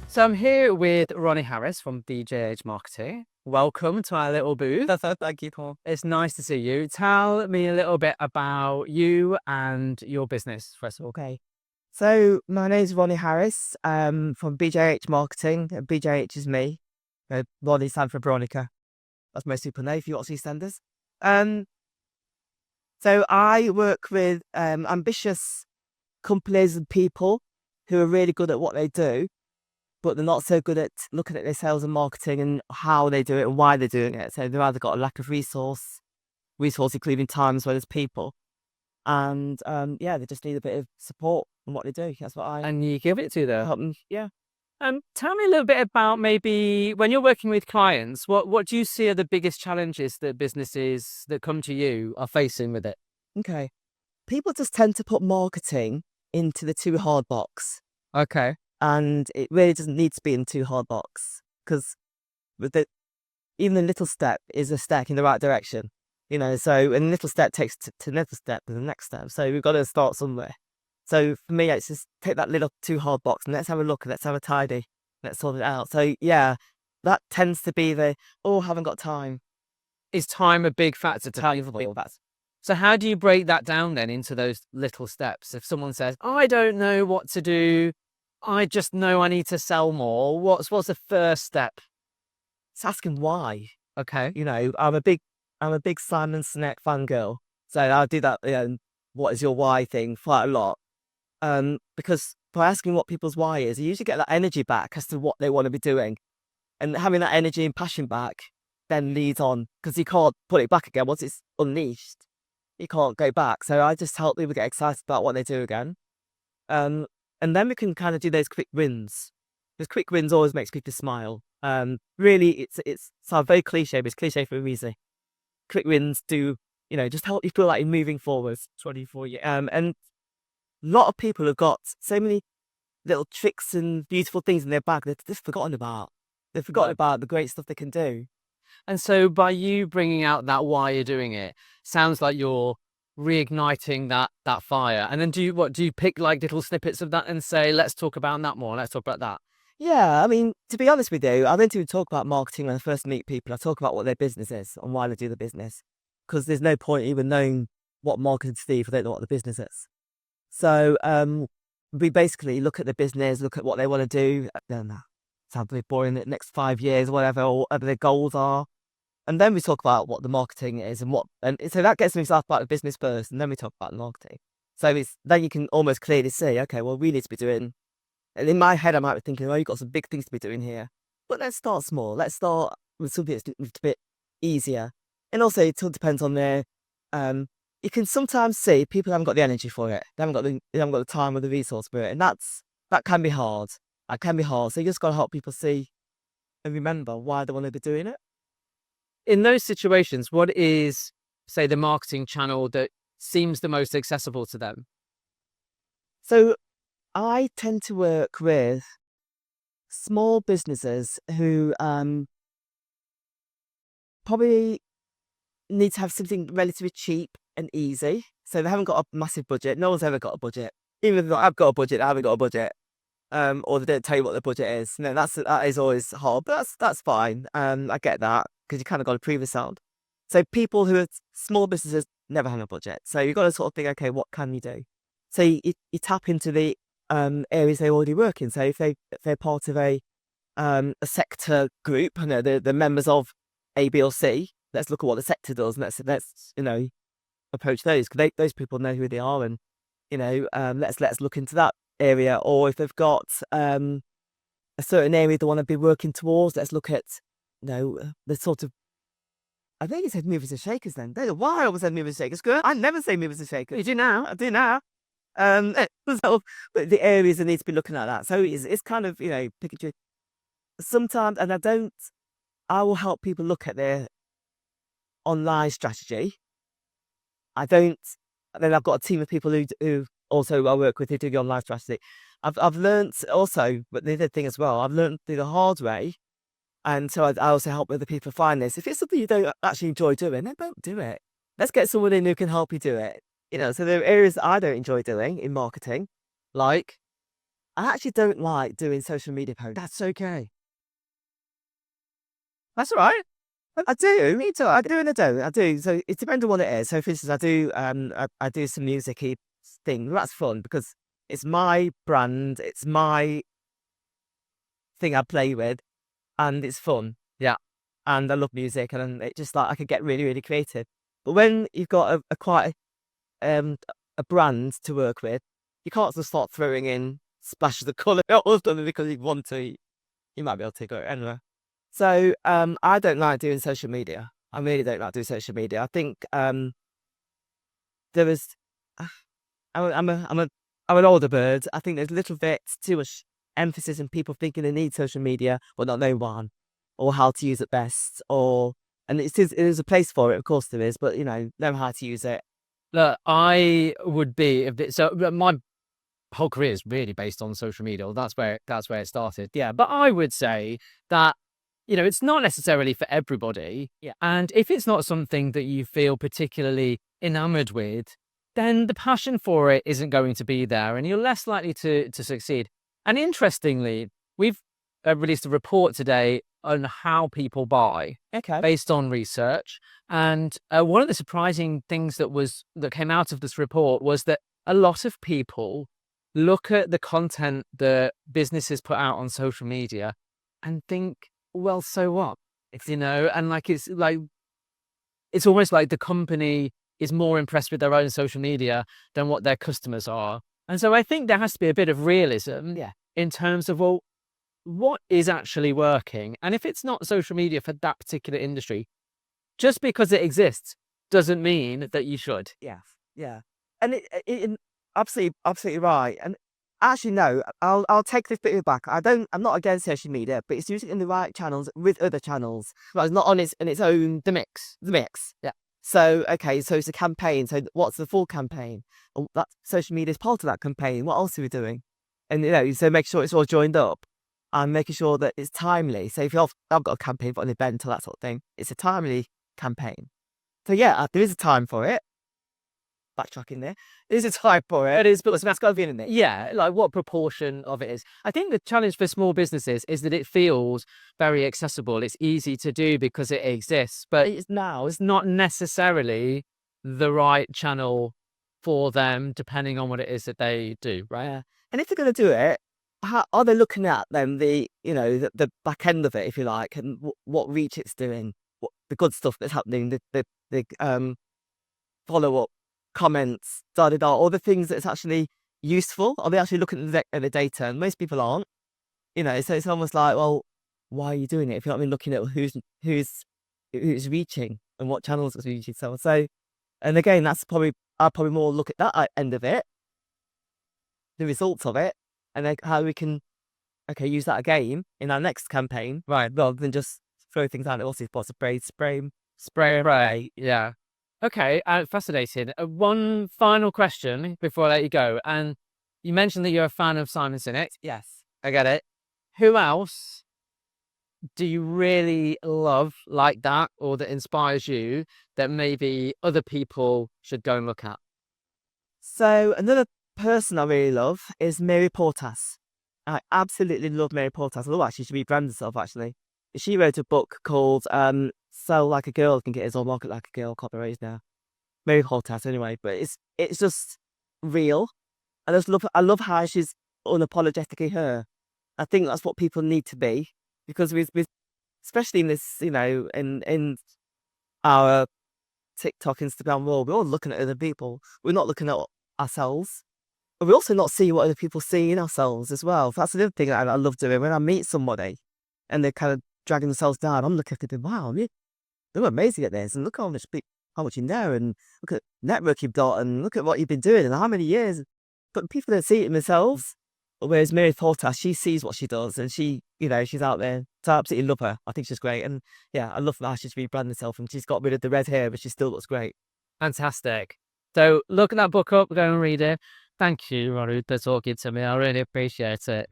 So I'm here with Ronnie Harris from VJH Marketing. Welcome to our little booth. Thank you, Paul. It's nice to see you. Tell me a little bit about you and your business, first of all. Okay. So my name is Ronnie Harris from VJH Marketing. VJH is me. Ronnie stands for Veronica. That's most people know if you watch EastEnders. Um, so I work with ambitious companies and people who are really good at what they do, but they're not so good at looking at their sales and marketing and how they do it and why they're doing it. So they've either got a lack of resource including time as well as people. And they just need a bit of support in what they do. That's what I And you give it to them. help them. Yeah. Tell me a little bit about maybe when you're working with clients, what do you see are the biggest challenges that businesses that come to you are facing with it? Okay. People just tend to put marketing into the too hard box, Okay. and it really doesn't need to be in too hard box because even a little step is a step in the right direction. So a little step takes to little step to the next step. So we've got to start somewhere. So for me, it's just take that little too hard box and let's have a look and let's have a tidy. Let's sort it out. So yeah, that tends to be haven't got time. Is time a big factor to people? So how do you break that down then into those little steps? If someone says, I don't know what to do, I just know I need to sell more. What's the first step? It's asking why. Okay. I'm a big Simon Sinek fangirl. So I do that, what is your why thing quite a lot. Because by asking what people's why is, you usually get that energy back as to what they want to be doing. And having that energy and passion back then leads on, because you can't put it back again once it's unleashed. You can't go back. So I just help people get excited about what they do again. And then we can kind of do those quick wins. Because quick wins always makes people smile. Really, it's sounds very cliche, but it's cliche for a reason. Quick wins do, just help you feel like you're moving forwards. 24 years. And a lot of people have got so many little tricks and beautiful things in their bag that they've forgotten about. They've forgotten about the great stuff they can do. And so by you bringing out that why you're doing it, sounds like you're reigniting that fire. And then do you pick like little snippets of that and say, let's talk about that more. Let's talk about that. Yeah, I mean, to be honest with you, I don't even talk about marketing when I first meet people. I talk about what their business is and why they do the business. Because there's no point even knowing what marketing to do if they don't know what the business is. So we basically look at the business, look at what they want to do. Then sounds a bit boring. The next 5 years, whatever, or whatever their goals are. And then we talk about what the marketing is and so that gets me started about the business first, and then we talk about the marketing. So then you can almost clearly see, okay, well, we need to be doing. And in my head, I might be thinking, you've got some big things to be doing here. But let's start small. Let's start with something that's a bit easier. And also, it all depends on their. You can sometimes see people haven't got the energy for it. They haven't got the time or the resource for it, and that can be hard. That can be hard. So you just got to help people see and remember why they want to be doing it. In those situations, what is, say, the marketing channel that seems the most accessible to them? So I tend to work with small businesses who probably need to have something relatively cheap and easy. So they haven't got a massive budget. No one's ever got a budget. Even if I've got a budget, I haven't got a budget. Or they don't tell you what the budget is. No, that is always hard, but that's fine. I get that because you kind of got to prove yourself. So people who are small businesses never have a budget. So you've got to sort of think, okay, what can you do? So you tap into the areas they already work in. So if they're part of a sector group, the members of A, B, or C, let's look at what the sector does, and let's approach those because those people know who they are, and let's look into that area. Or if they've got a certain area they want to be working towards, let's look at the sort of. I think he said movers and shakers then. I don't know why I always said movers and shakers. Good. I never say movers and shakers. You do now. I do now. So, but the areas that need to be looking at that. So it's kind of, pick and choose. Sometimes, and I will help people look at their online strategy. Then I've got a team of people who also I work with who do the online strategy. I've learned also, but the other thing as well, I've learned through the hard way. And so I also help other people find this. If it's something you don't actually enjoy doing, then don't do it. Let's get someone in who can help you do it. So there are areas that I don't enjoy doing in marketing, like I actually don't like doing social media posts. That's okay. That's all right. I do. Me too. I do and I don't. I do. So it depends on what it is. So for instance, I do some music-y thing. That's fun because it's my brand. It's my thing I play with, and it's fun. Yeah. And I love music, and it just like I could get really, really creative. But when you've got a quite a brand to work with, you can't just start throwing in splashes of colour all of a sudden because you want to. You might be able to go anyway. So I don't like doing social media. I really don't like doing social media. I think there is. I'm an older bird. I think there's a little bit too much emphasis in people thinking they need social media but not know one or how to use it best. And it is a place for it, of course there is, but know how to use it. Look, I would be a bit. So my whole career is really based on social media. Well, that's where it started. Yeah, but I would say that it's not necessarily for everybody. Yeah. And if it's not something that you feel particularly enamored with, then the passion for it isn't going to be there, and you're less likely to succeed. And interestingly, we've released a report today on how people buy Okay. based on research. And one of the surprising things that came out of this report was that a lot of people look at the content that businesses put out on social media and think, well, so what? And it's almost like the company is more impressed with their own social media than what their customers are. And so I think there has to be a bit of realism in terms of, well, what is actually working? And if it's not social media for that particular industry, just because it exists doesn't mean that you should. Yeah. Yeah. And it absolutely right. And actually, no, I'll take this bit back. I'm not against social media, but it's using it in the right channels with other channels. Right, it's not on its own. The mix. Yeah. So okay, so it's a campaign. So what's the full campaign? That social media is part of that campaign. What else are we doing? And so make sure it's all joined up and making sure that it's timely. So if I've got a campaign for an event or that sort of thing, it's a timely campaign. So yeah, there is a time for it. Backtracking there. There's a time for it. It is, but that's got to be in it. Yeah, like what proportion of it is. I think the challenge for small businesses is that it feels very accessible. It's easy to do because it exists, but it's not necessarily the right channel for them, depending on what it is that they do, right? Yeah. And if they're going to do it, how are they looking at them the back end of it, if you like, and what reach it's doing, what the good stuff that's happening, the follow up comments, all the things that's actually useful? Are they actually looking at the data? And most people aren't. So it's almost like, well, why are you doing it? If you're not looking at who's reaching and what channels it's reaching. So, and again, I'll probably more look at that end of it, the results of it, and then how we can use that again in our next campaign, right? Rather than just throw things out. Also, spray. Yeah. Okay, fascinating. One final question before I let you go. And you mentioned that you're a fan of Simon Sinek. Yes. I get it. Who else do you really love like that, or that inspires you, that maybe other people should go and look at? So another person I really love is Mary Portas. I absolutely love Mary Portas. I love actually she rebranded herself actually. She wrote a book called Sell Like a Girl Can Get His or Market Like a Girl, copyright now. Mary Portas anyway, but it's just real. I love how she's unapologetically her. I think that's what people need to be, because with especially in this, in our TikTok, Instagram world, we're all looking at other people. We're not looking at ourselves. But we also not see what other people see in ourselves as well. That's another thing I love doing. When I meet somebody and they're kind of dragging themselves down, I'm looking at them, wow, they're amazing at this, and look how much you know, and look at network you've got, and look at what you've been doing, and how many years. But people don't see it in themselves. Whereas Mary Portas, she sees what she does, and she's out there. So I absolutely love her. I think she's great. And yeah, I love how she's rebranded herself, and she's got rid of the red hair, but she still looks great. Fantastic. So look that book up, go and read it. Thank you, Ronnie, for talking to me. I really appreciate it.